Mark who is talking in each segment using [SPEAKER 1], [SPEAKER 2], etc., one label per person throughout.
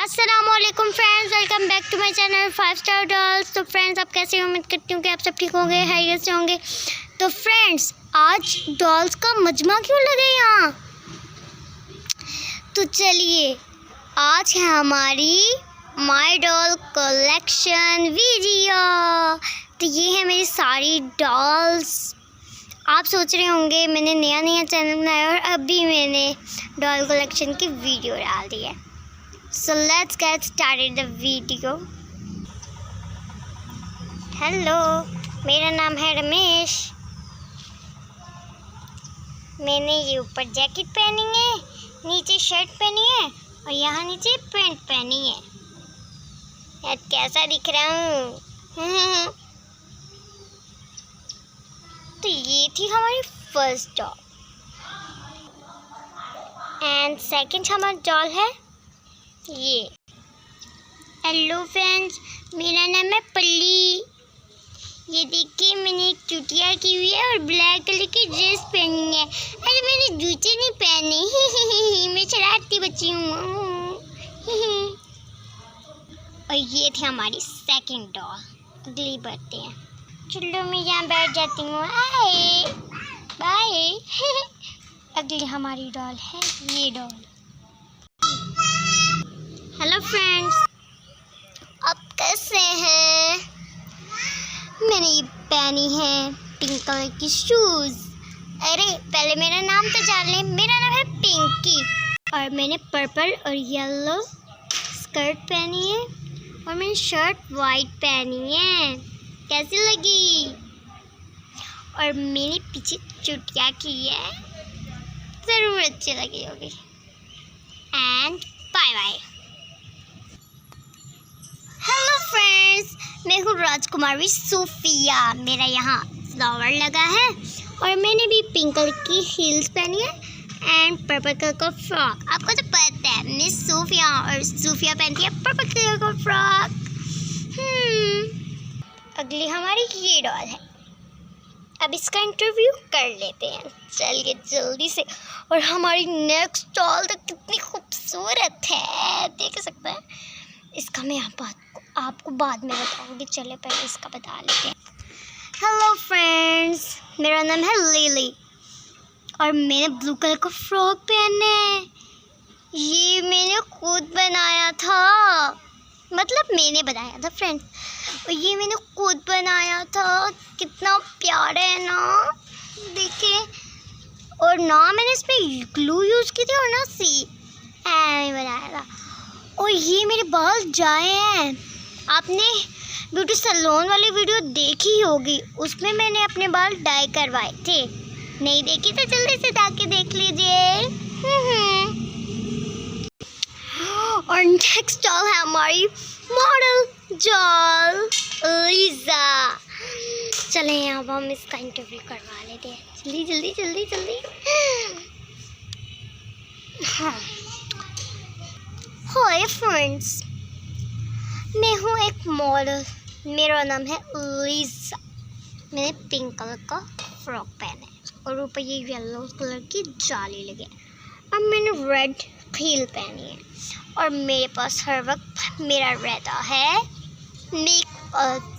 [SPEAKER 1] अस्सलामुअलैकुम friends, welcome back to my channel 5 star dolls. तो friends, आप कैसे हो? उम्मीद करती हूँ कि आप सब ठीक होंगे, खैरियत से होंगे। तो फ्रेंड्स, आज डॉल्स का मजमा क्यों लगे यहाँ? तो चलिए, आज है हमारी माय डॉल कलेक्शन वीडियो। तो ये है मेरी सारी डॉल्स। आप सोच रहे होंगे मैंने नया चैनल बनाया और अभी मैंने डॉल कलेक्शन की वीडियो डाल दी है। So let's get started the video. Hello, मेरा नाम है रमेश। मैंने ये ऊपर जैकेट पहनी है, नीचे शर्ट पहनी है और यहाँ नीचे पैंट पहनी है। यार कैसा दिख रहा हूँ? तो ये थी हमारी फर्स्ट डॉल एंड सेकंड हमारा डॉल है ये। हेलो फ्रेंड्स, मेरा नाम है पल्ली। ये देखिए, मैंने एक चुटिया की हुई है और ब्लैक कलर की ड्रेस पहनी है। अरे मैंने जूते नहीं पहने, मैं शरारती बच्ची हूँ। और ये थी हमारी सेकंड डॉल। अगली बढ़ते हैं। चलो मैं यहाँ बैठ जाती हूँ। बाय। अगली हमारी डॉल है ये डॉल। हेलो फ्रेंड्स, आप कैसे हैं? मैंने ये पहनी है पिंक कलर की शूज़। अरे पहले मेरा नाम तो जान लें। मेरा नाम है पिंकी और मैंने पर्पल और येलो स्कर्ट पहनी है और मैंने शर्ट वाइट पहनी है। कैसी लगी? और मैंने पीछे चुटिया की है, ज़रूर अच्छी लगी होगी। And bye bye. Hello friends, मैं हूँ राजकुमारी सूफिया। मेरा यहाँ फ्लावर लगा है और मैंने भी पिंक कलर की हील्स पहनी है एंड पर्पल कलर का फ्रॉक। आपको तो पता है मैं सूफिया और सूफिया पहनती है पर्पल कलर का फ्रॉक। अगली हमारी ये डॉल है। अब इसका इंटरव्यू कर लेते हैं, चलिए जल्दी से। और हमारी नेक्स्ट डॉल तो कितनी खूबसूरत है, देख सकते हैं। इसका मैं आपको बाद में बताऊंगी। चले पहले इसका बता लेते हैं। हेलो फ्रेंड्स, मेरा नाम है लिली और मैंने ब्लू कलर का फ्रॉक पहना है। ये मैंने खुद बनाया था, मतलब मैंने बनाया था फ्रेंड्स। और ये मैंने खुद बनाया था। कितना प्यारा है ना, देखिए। और ना मैंने इसमें ग्लू यूज़ की थी और ना सी बनाया था। और ये मेरे बाल जाए हैं। आपने ब्यूटी सैलून वाली वीडियो देखी होगी, उसमें मैंने अपने बाल डाई करवाए थे। नहीं देखी तो जल्दी से जाके देख लीजिए। और नेक्स्ट डॉल है हमारी मॉडल डॉल लीजा। चलें अब हम इसका इंटरव्यू करवा लेते हैं। जल्दी जल्दी जल्दी जल्दी। हाँ, हाय फ्रेंड्स, मैं हूँ एक मॉडल। मेरा नाम है लीजा। मैंने पिंक कलर का फ्रॉक पहना है और ऊपर ये येलो कलर की जाली लगी है और मैंने रेड हील पहनी है। और मेरे पास हर वक्त मेरा रहता है मेकअप।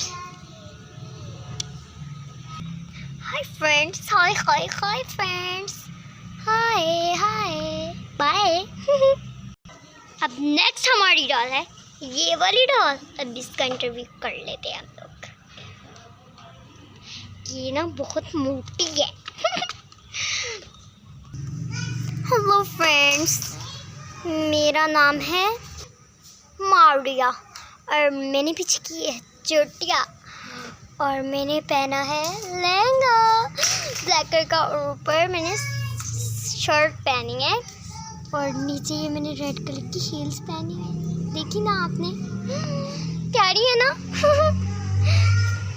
[SPEAKER 1] हाय फ्रेंड्स, हाय हाय हाय फ्रेंड्स, हाय हाय बाय। अब नेक्स्ट हमारी डॉल है ये वाली डॉल। अब इसका इंटरव्यू कर लेते हैं हम लोग। ये ना बहुत मोटी है। हेलो फ्रेंड्स, मेरा नाम है मारिया और मैंने पीछे की है चोटिया और मैंने पहना है लहंगा ब्लैक कलर का और ऊपर मैंने शर्ट पहनी है और नीचे ये मैंने रेड कलर की हील्स पहनी है। देखी ना आपने, प्यारी है ना।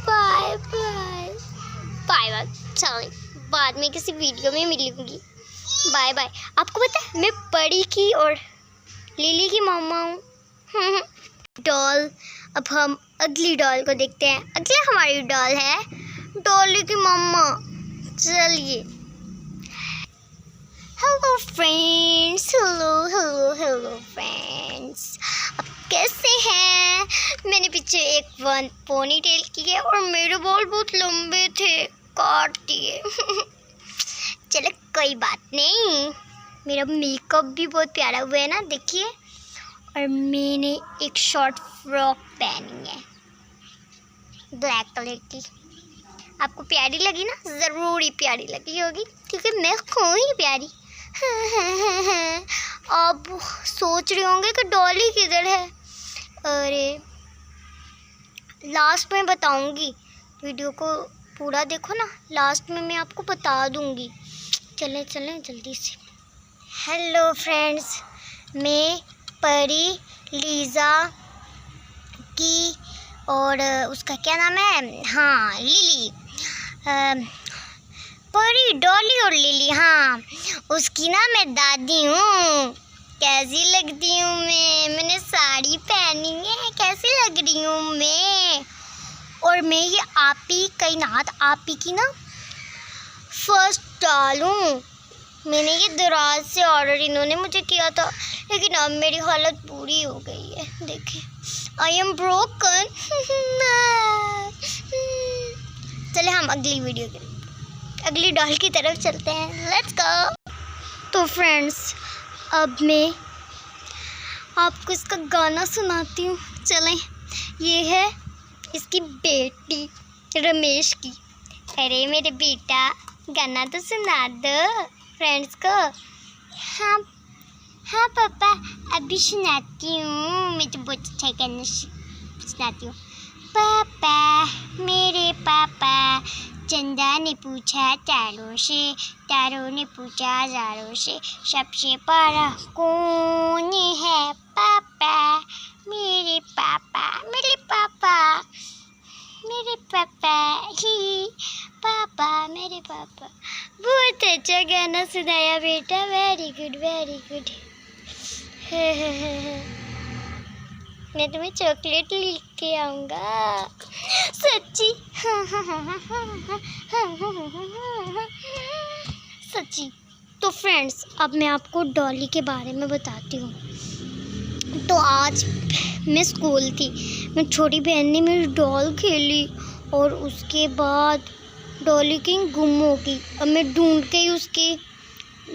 [SPEAKER 1] Bye bye bye bye. चलिए बाद में किसी वीडियो में मिलूंगी। Bye bye. आपको पता है मैं परी की और लिली की मम्मा हूँ। डॉल, अब हम अगली डॉल को देखते हैं। अगली हमारी डॉल है डॉली की मम्मा। चलिए। Hello friends, hello hello hello friends, अब कैसे हैं? मैंने पीछे एक वन पोनी टेल की है और मेरे बाल बहुत लंबे थे, काट दिए। चलो कोई बात नहीं, मेरा मेकअप भी बहुत प्यारा हुआ है ना, देखिए। और मैंने एक शॉर्ट फ्रॉक पहनी है ब्लैक कलर की। आपको प्यारी लगी ना? ज़रूर ही प्यारी लगी होगी क्योंकि मैं हूँ ही प्यारी। आप सोच रहे होंगे कि डॉली किधर है। अरे लास्ट में बताऊंगी, वीडियो को पूरा देखो ना, लास्ट में मैं आपको बता दूंगी। चलें चलें जल्दी से। हेलो फ्रेंड्स, मैं परी लीज़ा की और उसका क्या नाम है, हाँ लिली, परी डॉली और लिली, हाँ उसकी ना मैं दादी हूँ। कैसी लगती हूँ मैंने साड़ी पहनी है, कैसी लग रही हूँ मैं। और मैं ये आपी कायनात आपी की ना फर्स्ट डालूँ। मैंने ये दराज से ऑर्डर इन्होंने मुझे किया था, लेकिन अब मेरी हालत पूरी हो गई है। देखिए आई एम ब्रोकन। चले हम अगली वीडियो के अगली डॉल की तरफ चलते हैं, लेट्स गो। तो फ्रेंड्स अब मैं आपको इसका गाना सुनाती हूँ। चलें, ये है इसकी बेटी रमेश की। अरे मेरे बेटा गाना तो सुना दो फ्रेंड्स को। हाँ हाँ पापा अभी सुनाती हूँ, मैं तो बहुत अच्छा गाना सुनाती हूँ। पापा मेरे पापा, चंदा ने पूछा तारों से, तारों ने पूछा हजारों से, सबसे बड़ा कौन है पापा? मेरे पापा, मेरे पापा, मेरे पापा ही पापा, मेरे पापा। बहुत अच्छा गाना सुनाया बेटा, वेरी गुड वेरी गुड। मैं तुम्हें चॉकलेट लेके आऊँगा, सच्ची। सच्ची। तो फ्रेंड्स अब मैं आपको डॉली के बारे में बताती हूँ। तो आज मैं स्कूल थी, मैं छोटी बहन ने मेरी डॉल खेली और उसके बाद डॉली कहीं गुम हो गई। अब मैं ढूंढ के ही उसकी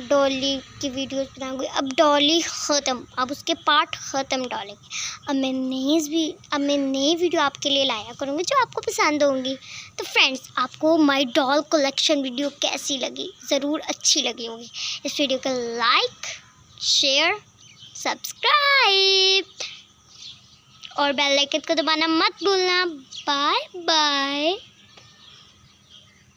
[SPEAKER 1] डॉली की वीडियोस बनाऊंगी। अब डॉली ख़त्म, अब उसके पार्ट ख़त्म डॉली के। अब मैं नई वीडियो आपके लिए लाया करूँगी जो आपको पसंद होंगी। तो फ्रेंड्स आपको माय डॉल कलेक्शन वीडियो कैसी लगी? ज़रूर अच्छी लगी होगी। इस वीडियो को लाइक शेयर सब्सक्राइब और बेल आइकन को दबाना मत भूलना। Bye bye.